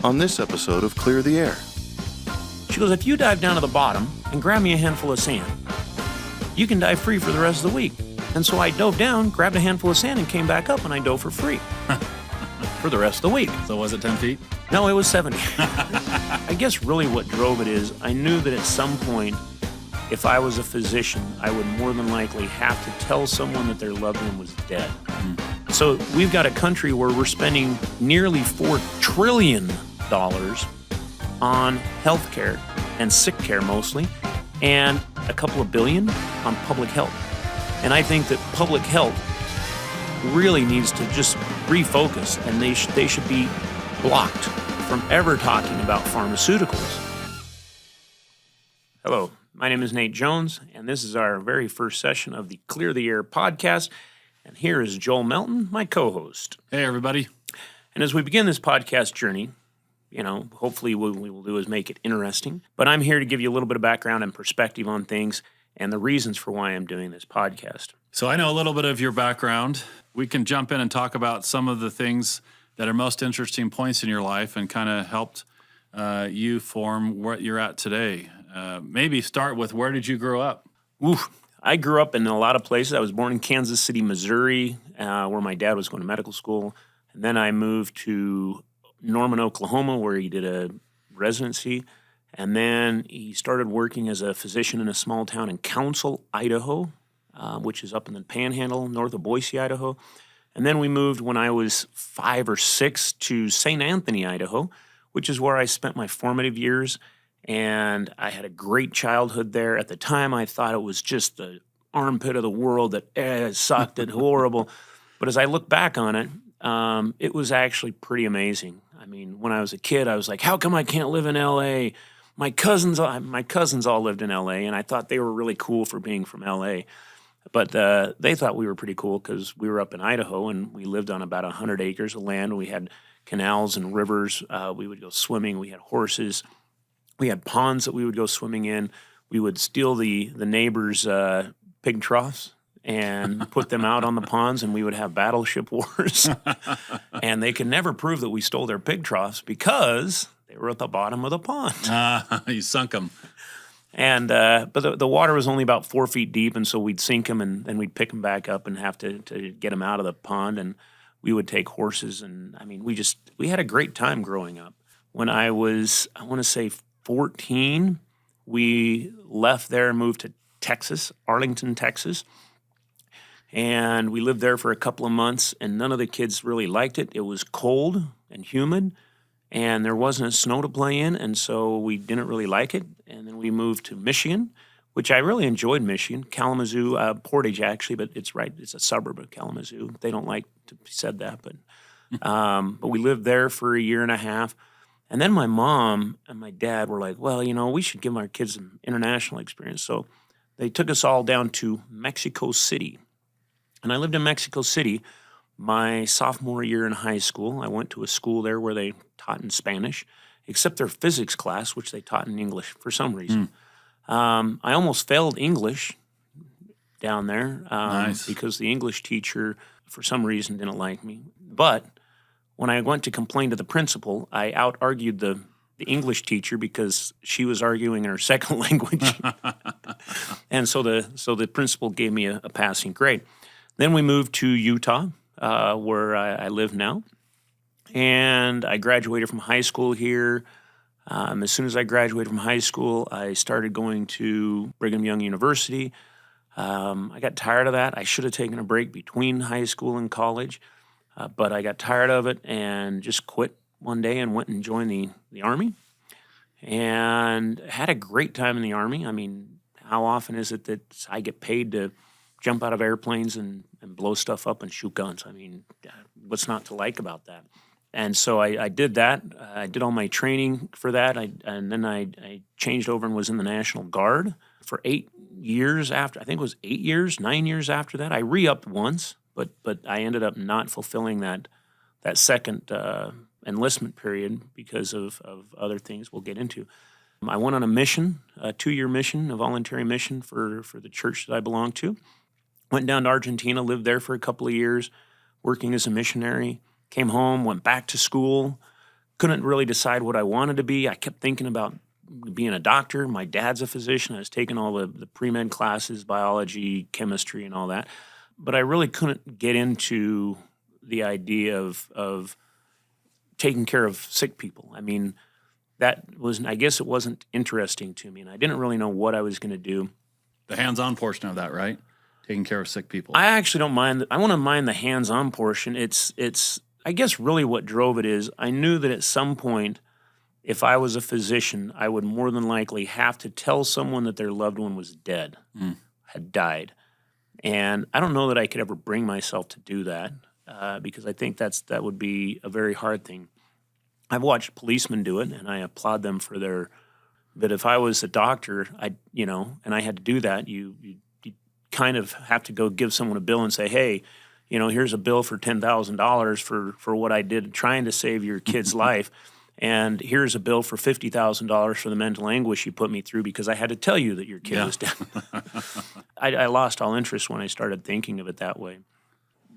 on this episode of Clear the Air. She goes, if you dive down to the bottom and grab me a handful of sand, you can dive free for the rest of the week. And so I dove down, grabbed a handful of sand, and came back up, and I dove for free for the rest of the week. So was it 10 feet? No, it was 70. I guess really what drove it is I knew that at some point, if I was a physician, I would more than likely have to tell someone that their loved one was dead. So we've got a country where we're spending nearly $4 trillion on health care and sick care mostly, and a couple of billion on public health. And I think that public health really needs to just refocus, and they should be blocked from ever talking about pharmaceuticals. Hello, my name is Nate Jones, and this is our very first session of the Clear the Air podcast. And here is Joel Melton, my co-host. Hey, everybody. And as we begin this podcast journey, hopefully what we will do is make it interesting. But I'm here to give you a little bit of background and perspective on things and the reasons for why I'm doing this podcast. So I know a little bit of your background. We can jump in and talk about some of the things that are most interesting points in your life and kind of helped you form what you're at today. Maybe start with, where did you grow up? I grew up in a lot of places. I was born in Kansas City, Missouri, where my dad was going to medical school. And then I moved to Norman, Oklahoma, where he did a residency. And then he started working as a physician in a small town in Council, Idaho, which is up in the Panhandle, north of Boise, Idaho. And then we moved when I was 5 or 6 to St. Anthony, Idaho, which is where I spent my formative years. And I had a great childhood there. At the time, I thought it was just the armpit of the world that it sucked, it horrible. But as I look back on it, it was actually pretty amazing. I mean, when I was a kid, I was like, how come I can't live in L.A.? My cousins all lived in L.A., and I thought they were really cool for being from L.A., but they thought we were pretty cool because we were up in Idaho, and we lived on about 100 acres of land. We had canals and rivers. We would go swimming. We had horses. We had ponds that we would go swimming in. We would steal the neighbors' pig troughs and put them out on the ponds, and we would have battleship wars. And they could never prove that we stole their pig troughs because they were at the bottom of the pond. You sunk them. And but the water was only about 4 feet deep, and so we'd sink them, and then we'd pick them back up and have to get them out of the pond. And we would take horses, and I mean, we had a great time growing up. When I was, I want to say 14, we left there and moved to Texas, Arlington, Texas. And we lived there for a couple of months, and none of the kids really liked it. It was cold and humid, and there wasn't snow to play in, and so we didn't really like it. And then we moved to Michigan, which I really enjoyed Michigan, Kalamazoo, Portage actually, but it's right, it's a suburb of Kalamazoo. They don't like to be said that, but we lived there for a year and a half. And then my mom and my dad were like, well, we should give our kids some international experience. So they took us all down to Mexico City. And I lived in Mexico City my sophomore year in high school. I went to a school there where they taught in Spanish, except their physics class, which they taught in English for some reason. I almost failed English down there Nice. because the English teacher, for some reason, didn't like me. But when I went to complain to the principal, I out-argued the English teacher because she was arguing in her second language. And so the principal gave me a passing grade. Then we moved to Utah, where I live now. And I graduated from high school here. As soon as I graduated from high school, I started going to Brigham Young University. I got tired of that. I should have taken a break between high school and college. But I got tired of it and just quit one day and went and joined the Army and had a great time in the Army. I mean, how often is it that I get paid to jump out of airplanes and blow stuff up and shoot guns? I mean, what's not to like about that? And so I did that. I did all my training for that. And then I changed over and was in the National Guard for 8 years after. I think it was 9 years after that. I re-upped once. But I ended up not fulfilling that second enlistment period because of other things we'll get into. I went on a mission, a 2-year mission, a voluntary mission for the church that I belong to. Went down to Argentina, lived there for a couple of years, working as a missionary. Came home, went back to school, couldn't really decide what I wanted to be. I kept thinking about being a doctor. My dad's a physician. I was taking all the pre-med classes, biology, chemistry, and all that. But I really couldn't get into the idea of taking care of sick people. I mean, I guess it wasn't interesting to me, and I didn't really know what I was going to do. The hands-on portion of that, right? Taking care of sick people. I actually don't mind. I want to mind the hands-on portion. It's. I guess really what drove it is I knew that at some point, if I was a physician, I would more than likely have to tell someone that their loved one was dead, had died. And I don't know that I could ever bring myself to do that because I think that would be a very hard thing. I've watched policemen do it, and I applaud them for their. But if I was a doctor, and I had to do that, you kind of have to go give someone a bill and say, hey, here's a bill for $10,000 for what I did trying to save your kid's life. And here's a bill for $50,000 for the mental anguish you put me through because I had to tell you that your kid was dead. I lost all interest when I started thinking of it that way.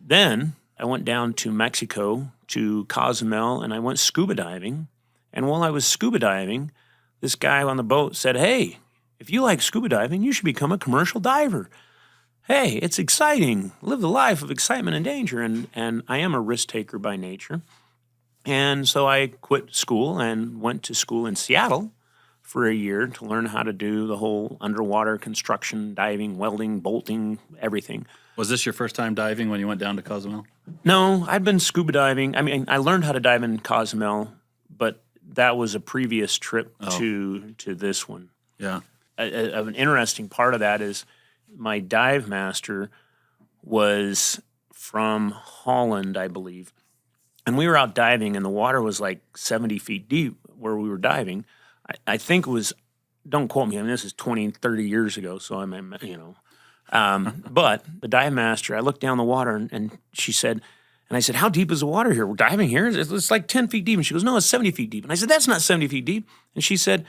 Then I went down to Mexico to Cozumel and I went scuba diving. And while I was scuba diving, this guy on the boat said, hey, if you like scuba diving, you should become a commercial diver. Hey, it's exciting. Live the life of excitement and danger. And I am a risk taker by nature. And so I quit school and went to school in Seattle for a year to learn how to do the whole underwater construction, diving, welding, bolting, everything. Was this your first time diving when you went down to Cozumel? No, I'd been scuba diving. I mean, I learned how to dive in Cozumel, but that was a previous trip to this one. Yeah. An interesting part of that is my dive master was from Holland, I believe. And we were out diving, and the water was like 70 feet deep where we were diving. I think it was, don't quote me, I mean, this is 20, 30 years ago, so I'm, but the dive master, I looked down the water, and she said, and I said, how deep is the water here? We're diving here? It's like 10 feet deep. And she goes, no, it's 70 feet deep. And I said, that's not 70 feet deep. And she said,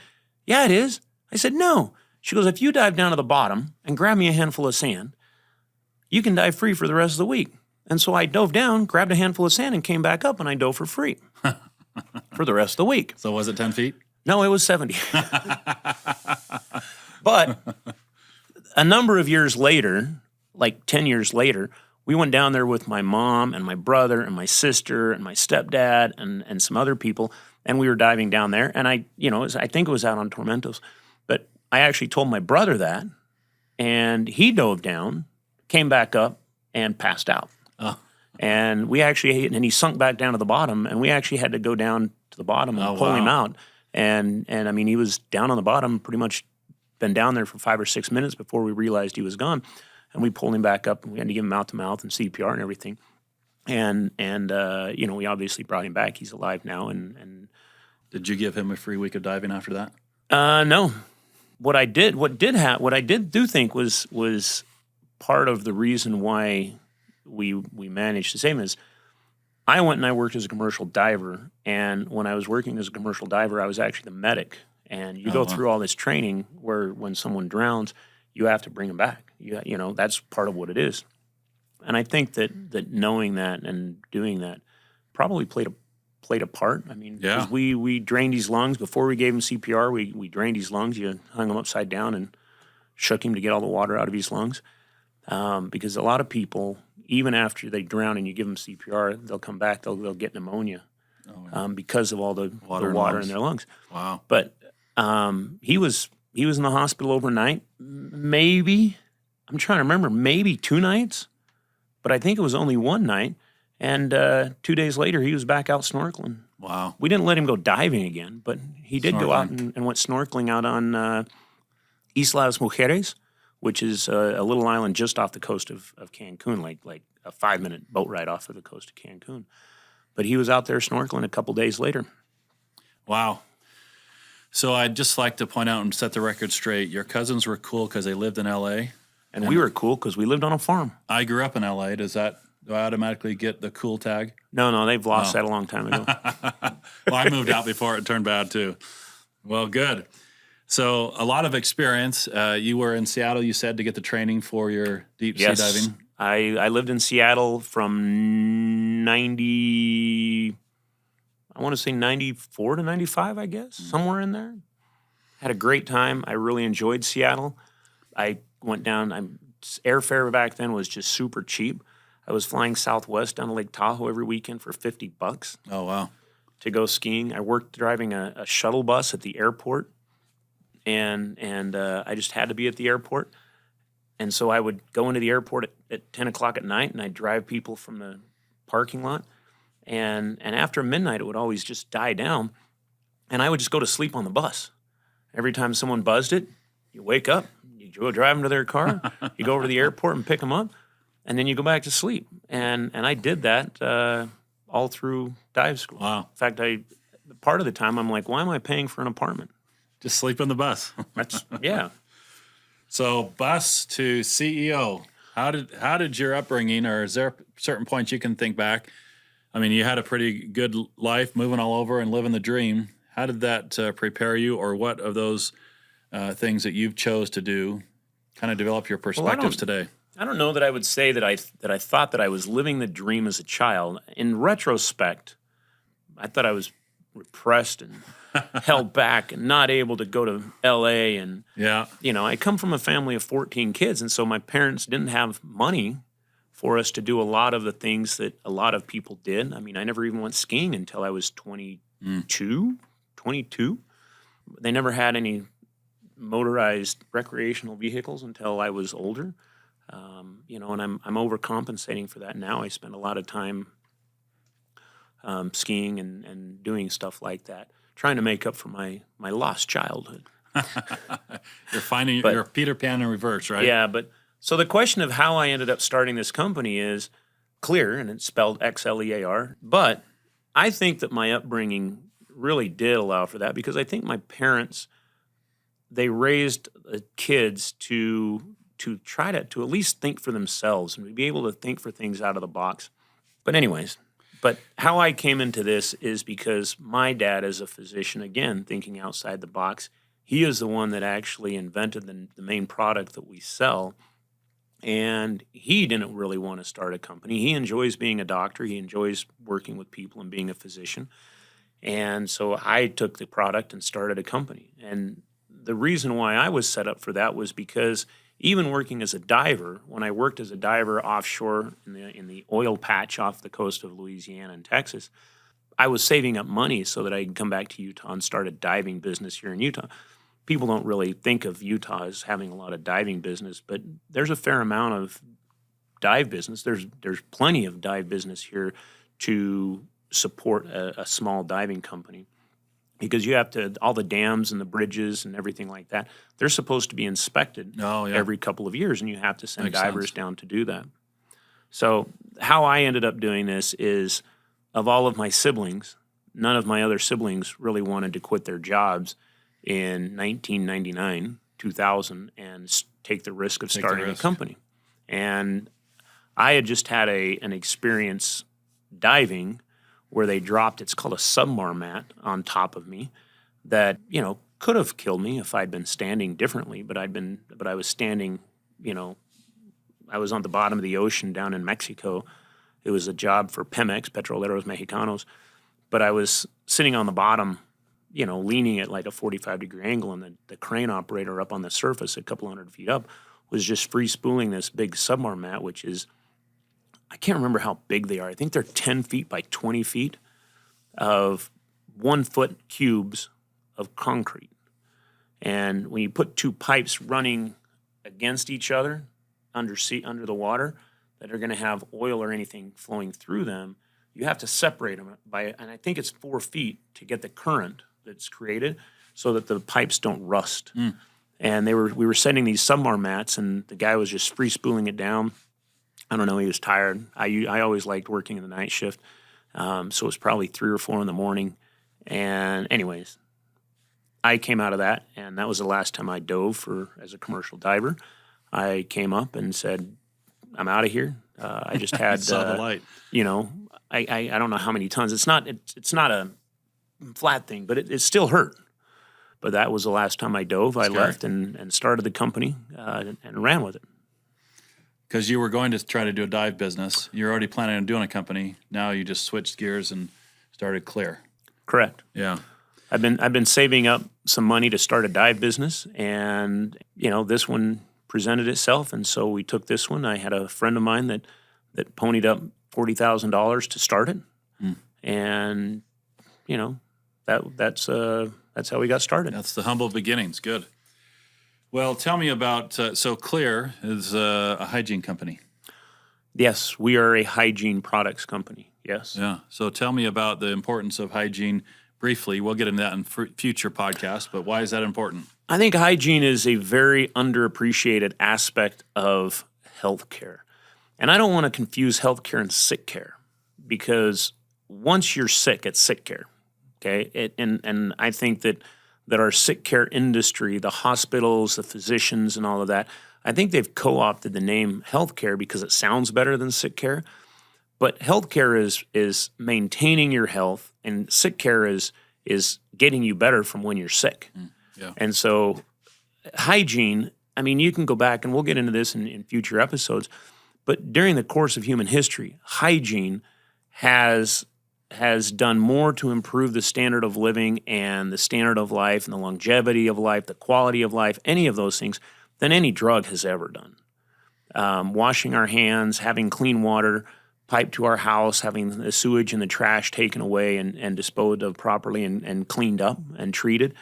yeah, it is. I said, no. She goes, if you dive down to the bottom and grab me a handful of sand, you can dive free for the rest of the week. And so I dove down, grabbed a handful of sand, and came back up, and I dove for free for the rest of the week. So was it 10 feet? No, it was 70. But a number of years later, like 10 years later, we went down there with my mom and my brother and my sister and my stepdad and some other people, and we were diving down there. And I think it was out on Tormentos. But I actually told my brother that, and he dove down, came back up, and passed out. Oh. And he sunk back down to the bottom, and we actually had to go down to the bottom and pull him out. And I mean, he was down on the bottom, pretty much been down there for 5 or 6 minutes before we realized he was gone. And we pulled him back up, and we had to give him mouth-to-mouth and CPR and everything. And we obviously brought him back. He's alive now. And did you give him a free week of diving after that? No. What I did think was part of the reason why we managed to save him is I went and I worked as a commercial diver, and when I was working as a commercial diver, I was actually the medic. And you go through all this training where when someone drowns, you have to bring them back. That's part of what it is. And I think that knowing that and doing that probably played a part. I mean, 'cause we drained his lungs before we gave him CPR. We drained his lungs. You hung him upside down and shook him to get all the water out of his lungs. Because a lot of people, even after they drown and you give them CPR, they'll come back. They'll get pneumonia because of all the water in their lungs. Wow. But he was in the hospital overnight. Maybe, I'm trying to remember, maybe 2 nights, but I think it was only 1 night. And 2 days later, he was back out snorkeling. Wow. We didn't let him go diving again, but he did go out and went snorkeling out on Islas Mujeres, which is a little island just off the coast of Cancun, like a 5-minute boat ride off of the coast of Cancun. But he was out there snorkeling a couple days later. Wow. So I'd just like to point out and set the record straight. Your cousins were cool because they lived in L.A. And we were cool because we lived on a farm. I grew up in L.A. Do I automatically get the cool tag? No, they've lost that a long time ago. Well, I moved out before it turned bad too. Well, good. So a lot of experience. You were in Seattle, you said, to get the training for your deep sea diving. I lived in Seattle from 90, I want to say 94 to 95, I guess, somewhere in there. Had a great time. I really enjoyed Seattle. I went down, airfare back then was just super cheap. I was flying Southwest down to Lake Tahoe every weekend for $50 Oh, wow. to go skiing. I worked driving a shuttle bus at the airport, and I just had to be at the airport. And so I would go into the airport at 10 o'clock at night, and I'd drive people from the parking lot. And after midnight, it would always just die down, and I would just go to sleep on the bus. Every time someone buzzed it, you wake up, you go drive them to their car, you go over to the airport and pick them up, and then you go back to sleep. And I did that all through dive school. Wow. In fact, part of the time I'm like, why am I paying for an apartment? Just sleep on the bus. That's yeah. So bus to CEO. How did your upbringing, or is there certain points you can think back? I mean, you had a pretty good life, moving all over and living the dream. How did that prepare you, or what of those things that you've chose to do kind of develop your perspectives today? I don't know that I would say that I thought that I was living the dream as a child. In retrospect, I thought I was repressed and held back and not able to go to L.A. And, Yeah. I come from a family of 14 kids, and so my parents didn't have money for us to do a lot of the things that a lot of people did. I mean, I never even went skiing until I was 22. They never had any motorized recreational vehicles until I was older. And I'm overcompensating for that now. I spend a lot of time skiing and doing stuff like that, trying to make up for my lost childhood. You're finding your Peter Pan in reverse, right? Yeah, but so the question of how I ended up starting this company is clear, and it's spelled Xlear. But I think that my upbringing really did allow for that, because I think my parents, they raised kids to try to at least think for themselves and be able to think for things out of the box. But anyways, how I came into this is because my dad, as a physician, again, thinking outside the box, he is the one that actually invented the main product that we sell. And he didn't really want to start a company. He enjoys being a doctor. He enjoys working with people and being a physician. And so I took the product and started a company. And the reason why I was set up for that was because even working as a diver, when I worked as a diver offshore in the oil patch off the coast of Louisiana and Texas, I was saving up money so that I could come back to Utah and start a diving business here in Utah. People don't really think of Utah as having a lot of diving business, but there's a fair amount of dive business. There's plenty of dive business here to support a small diving company, because you have to, all the dams and the bridges and everything like that, they're supposed to be inspected every couple of years, and you have to send divers down to do that. So how I ended up doing this is, of all of my siblings, none of my other siblings really wanted to quit their jobs in 1999, 2000, and take the risk of starting a company. And I had just had an experience diving where they dropped, it's called a submar mat, on top of me that, could have killed me if I'd been standing differently, but I was standing, I was on the bottom of the ocean down in Mexico. It was a job for Pemex, Petroleros Mexicanos, but I was sitting on the bottom, leaning at like a 45-degree angle, and the crane operator up on the surface a couple hundred feet up was just free spooling this big submar mat, which is, I can't remember how big they are. I think they're 10 feet by 20 feet of 1-foot cubes of concrete. And when you put two pipes running against each other under the water that are going to have oil or anything flowing through them, you have to separate them and I think it's 4 feet to get the current that's created so that the pipes don't rust. And we were sending these submar mats, and the guy was just free spooling it down. I don't know, he was tired. I always liked working in the night shift, so it was probably 3 or 4 in the morning. And anyways, I came out of that, and that was the last time I dove as a commercial diver. I came up and said, I'm out of here. I just had saw the light. I don't know how many tons. It's not a flat thing, but it still hurt. But that was the last time I dove. I left and started the company and ran with it. Because you were going to try to do a dive business. You're already planning on doing a company. Now you just switched gears and started Clear. Correct. Yeah. I've been saving up some money to start a dive business, and this one presented itself, and so we took this one. I had a friend of mine that ponied up $40,000 to start it, and that's how we got started. That's the humble beginnings. Good. Well, tell me about so Clear is a hygiene company. Yes, we are a hygiene products company. Yes. Yeah. So tell me about the importance of hygiene briefly. We'll get into that in future podcasts, but why is that important? I think hygiene is a very underappreciated aspect of healthcare. And I don't want to confuse healthcare and sick care, because once you're sick, it's sick care. Okay. And I think that our sick care industry, the hospitals, the physicians, and all of that, I think they've co-opted the name healthcare because it sounds better than sick care. But healthcare is maintaining your health, and sick care is getting you better from when you're sick. Yeah. And so hygiene, I mean, you can go back, and we'll get into this in future episodes, but during the course of human history, hygiene has done more to improve the standard of living and the standard of life and the longevity of life, the quality of life, any of those things, than any drug has ever done. Washing our hands, having clean water piped to our house, having the sewage and the trash taken away and disposed of properly and cleaned up and treated.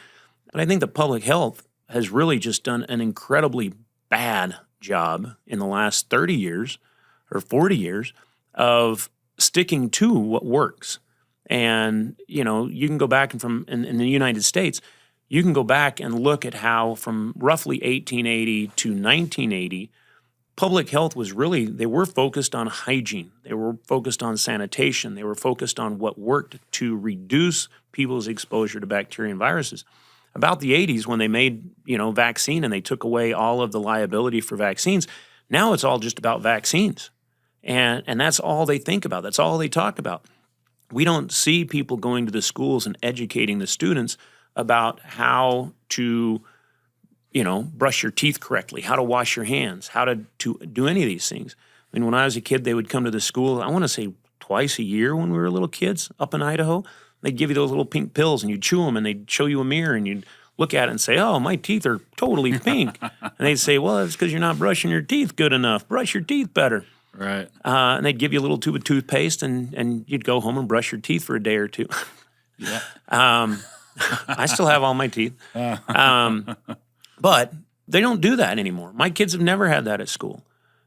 But I think the public health has really just done an incredibly bad job in the last 30 years or 40 years of sticking to what works. And, you can go back and in the United States, you can go back and look at how from roughly 1880 to 1980, public health was really, they were focused on hygiene. They were focused on sanitation. They were focused on what worked to reduce people's exposure to bacteria and viruses. About the 80s, when they made, vaccine and they took away all of the liability for vaccines, now it's all just about vaccines. And that's all they think about. That's all they talk about. We don't see people going to the schools and educating the students about how to brush your teeth correctly, how to wash your hands, how to do any of these things. I mean, when I was a kid, they would come to the school, I want to say twice a year when we were little kids up in Idaho. They'd give you those little pink pills, and you'd chew them, and they'd show you a mirror, and you'd look at it and say, oh, my teeth are totally pink. And they'd say, well, it's because you're not brushing your teeth good enough. Brush your teeth better. Right. And they'd give you a little tube of toothpaste, and you'd go home and brush your teeth for a day or two. Yeah. I still have all my teeth. But they don't do that anymore. My kids have never had that at school.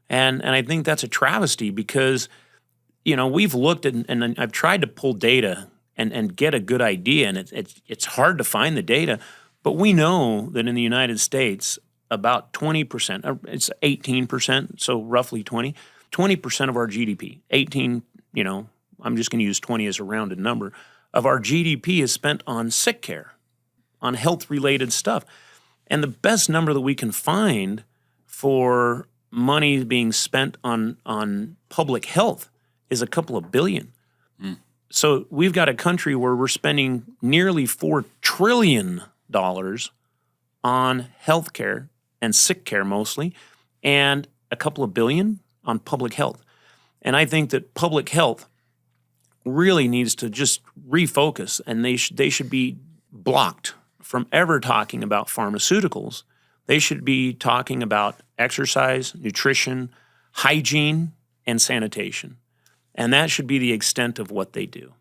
And I think that's a travesty because, we've looked at, and I've tried to pull data and get a good idea, and it's hard to find the data. But we know that in the United States, about 20%, it's 18%, so roughly 20% of our GDP, 18, I'm just going to use 20 as a rounded number, of our GDP is spent on sick care, on health-related stuff. And the best number that we can find for money being spent on public health is a couple of billion. So we've got a country where we're spending nearly $4 trillion on health care and sick care mostly, and a couple of billion on public health. And I think that public health really needs to just refocus, and they should be blocked from ever talking about pharmaceuticals. They should be talking about exercise, nutrition, hygiene, and sanitation. And that should be the extent of what they do.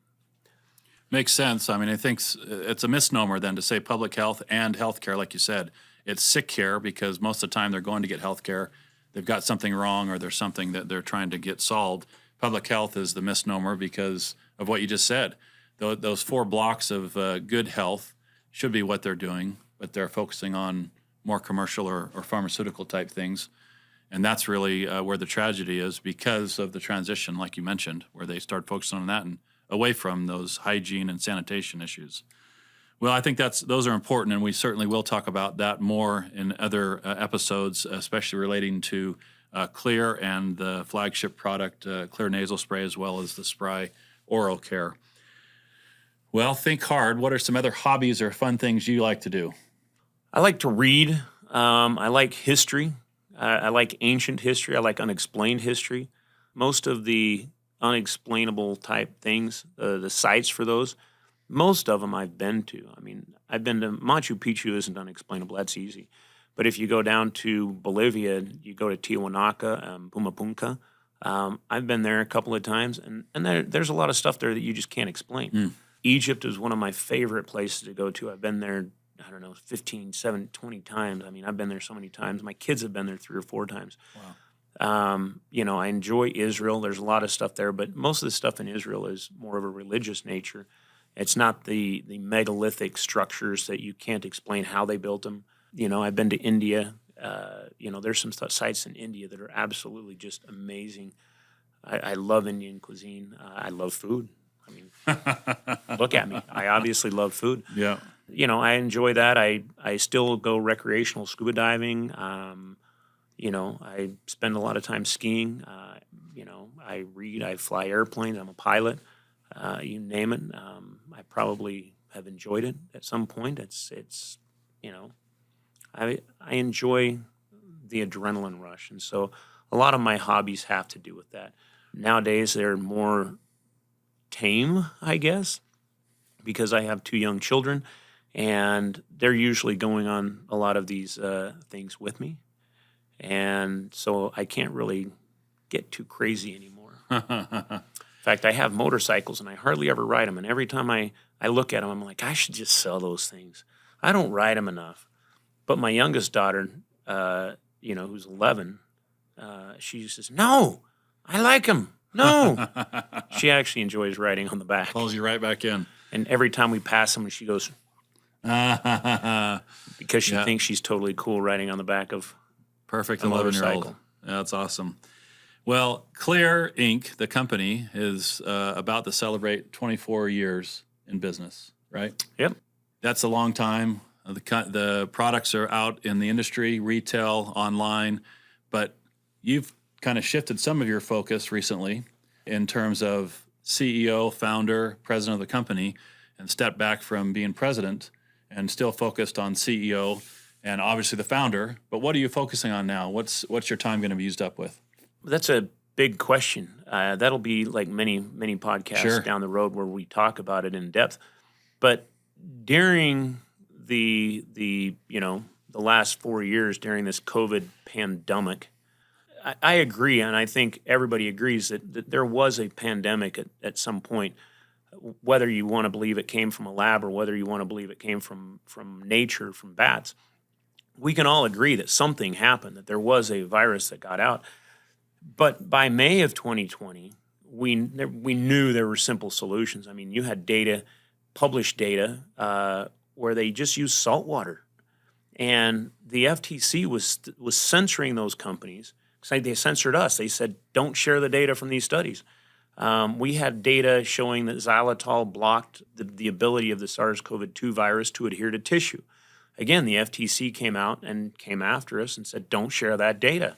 Makes sense. I mean, I think it's a misnomer then to say public health and healthcare, like you said. It's sick care because most of the time they're going to get healthcare. They've got something wrong or there's something that they're trying to get solved. Public health is the misnomer because of what you just said. Those 4 blocks of good health should be what they're doing, but they're focusing on more commercial or pharmaceutical type things. And that's really where the tragedy is because of the transition, like you mentioned, where they start focusing on that and away from those hygiene and sanitation issues. Well, I think those are important, and we certainly will talk about that more in other episodes, especially relating to Clear and the flagship product, Clear nasal spray, as well as the Spry oral care. Well, think hard. What are some other hobbies or fun things you like to do? I like to read. I like history. I like ancient history. I like unexplained history. Most of the unexplainable type things, the sites for those, Most of them I've been to. I mean, I've been to Machu Picchu isn't unexplainable. That's easy. But if you go down to Bolivia, you go to Tiwanaku, Pumapunka. I've been there a couple of times, and there's a lot of stuff there that you just can't explain. Egypt is one of my favorite places to go to. I've been there, I don't know, 15, 7, 20 times. I mean, I've been there so many times. My kids have been there 3 or 4 times. Wow. I enjoy Israel. There's a lot of stuff there, but most of the stuff in Israel is more of a religious nature. It's not the megalithic structures that you can't explain how they built them. I've been to India. There's some sites in India that are absolutely just amazing. I love Indian cuisine. I love food. I mean, look at me. I obviously love food. Yeah. I enjoy that. I still go recreational scuba diving. I spend a lot of time skiing. I read. I fly airplanes. I'm a pilot. You name it. I probably have enjoyed it at some point. I enjoy the adrenaline rush, and so a lot of my hobbies have to do with that. Nowadays, they're more tame, I guess, because I have 2 young children, and they're usually going on a lot of these things with me, and so I can't really get too crazy anymore. In fact, I have motorcycles, and I hardly ever ride them, and every time I look at them, I'm like, I should just sell those things. I don't ride them enough. But my youngest daughter, who's 11, she says, "No, I like them. No." She actually enjoys riding on the back. Pulls you right back in. And every time we pass them, she goes, because she thinks she's totally cool riding on the back of Perfect a 11-year-old. motorcycle. Yeah, that's awesome. Well, Clear Inc., the company, is about to celebrate 24 years in business, right? Yep. That's a long time. The products are out in the industry, retail, online, but you've kind of shifted some of your focus recently in terms of CEO, founder, president of the company, and stepped back from being president and still focused on CEO and obviously the founder. But what are you focusing on now? What's your time going to be used up with? That's a big question. That'll be like many podcasts down the road where we talk about it in depth. But during the last 4 years during this COVID pandemic, I agree, and I think everybody agrees that there was a pandemic at some point, whether you want to believe it came from a lab or whether you want to believe it came from nature, from bats. We can all agree that something happened, that there was a virus that got out. But by May of 2020, we knew there were simple solutions. I mean, you had data, published data, where they just used salt water. And the FTC was censoring those companies. They censored us. They said, don't share the data from these studies. We had data showing that xylitol blocked the ability of the SARS-CoV-2 virus to adhere to tissue. Again, the FTC came out and came after us and said, don't share that data.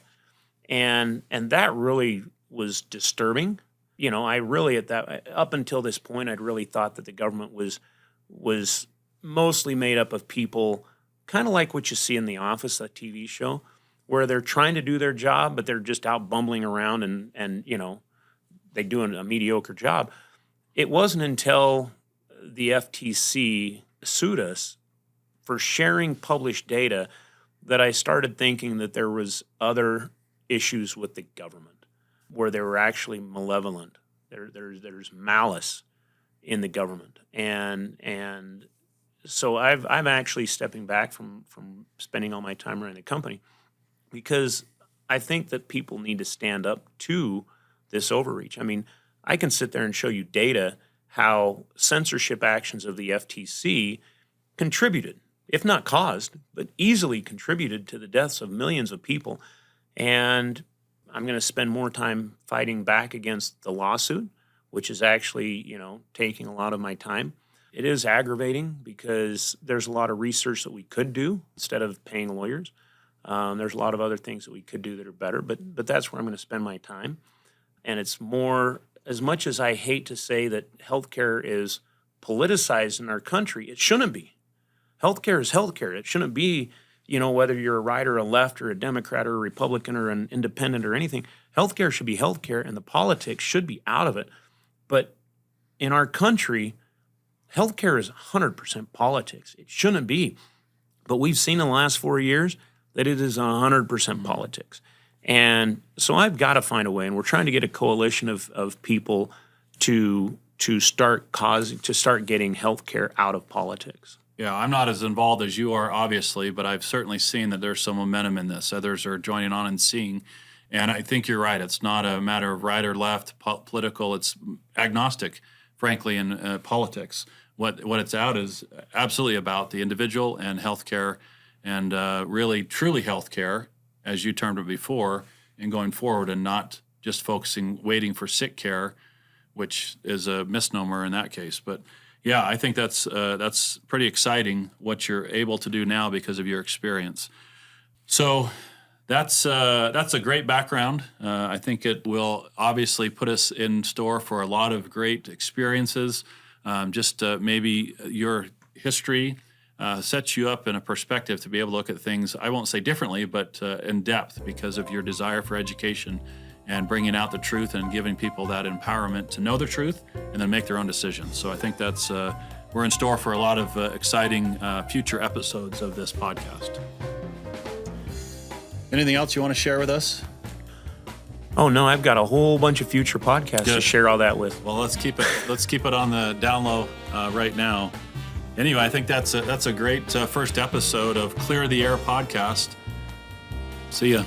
And that really was disturbing. I really up until this point, I'd really thought that the government was mostly made up of people kind of like what you see in The Office, that TV show, where they're trying to do their job, but they're just out bumbling around and they do a mediocre job. It wasn't until the FTC sued us for sharing published data that I started thinking that there was other issues with the government where they were actually malevolent. There's malice in the government. And so I'm actually stepping back from spending all my time running the company because I think that people need to stand up to this overreach. I mean, I can sit there and show you data how censorship actions of the FTC contributed, if not caused, but easily contributed to the deaths of millions of people. And I'm going to spend more time fighting back against the lawsuit, which is actually, taking a lot of my time. It is aggravating because there's a lot of research that we could do instead of paying lawyers. There's a lot of other things that we could do that are better, but that's where I'm going to spend my time. And it's more, as much as I hate to say that healthcare is politicized in our country, it shouldn't be. Healthcare is healthcare. It shouldn't be, whether you're a right or a left or a Democrat or a Republican or an independent or anything. Healthcare should be healthcare, and the politics should be out of it. But in our country, healthcare is 100% politics. It shouldn't be. But we've seen in the last 4 years that it is 100% politics. And so I've got to find a way, and we're trying to get a coalition of people to start getting healthcare out of politics. Yeah, I'm not as involved as you are, obviously, but I've certainly seen that there's some momentum in this. Others are joining on and seeing. And I think you're right. It's not a matter of right or left, political. It's agnostic, frankly, in politics. What it's out is absolutely about the individual and healthcare, and really, truly healthcare, as you termed it before, and going forward, and not just waiting for sick care, which is a misnomer in that case. But yeah, I think that's pretty exciting what you're able to do now because of your experience. So that's a great background. I think it will obviously put us in store for a lot of great experiences. Maybe your history sets you up in a perspective to be able to look at things, I won't say differently, but in depth, because of your desire for education and bringing out the truth and giving people that empowerment to know the truth and then make their own decisions. So I think that's we're in store for a lot of exciting future episodes of this podcast. Anything else you want to share with us? Oh no, I've got a whole bunch of future podcasts to share all that with. Well, let's keep it on the down low right now. Anyway, I think that's a great first episode of Clear the Air podcast. See ya.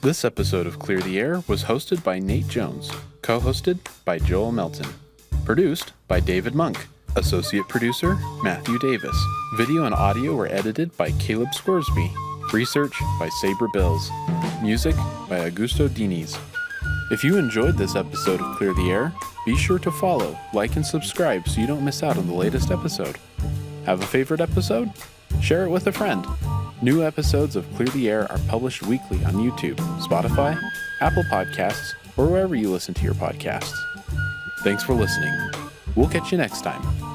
This episode of Clear the Air was hosted by Nate Jones, co-hosted by Joel Melton, produced by David Monk, associate producer Matthew Davis. Video and audio were edited by Caleb Scoresby. Research by Sabre Bills. Music by Augusto Diniz. If you enjoyed this episode of Clear the Air, be sure to follow, like, and subscribe so you don't miss out on the latest episode. Have a favorite episode? Share it with a friend. New episodes of Clear the Air are published weekly on YouTube, Spotify, Apple Podcasts, or wherever you listen to your podcasts. Thanks for listening. We'll catch you next time.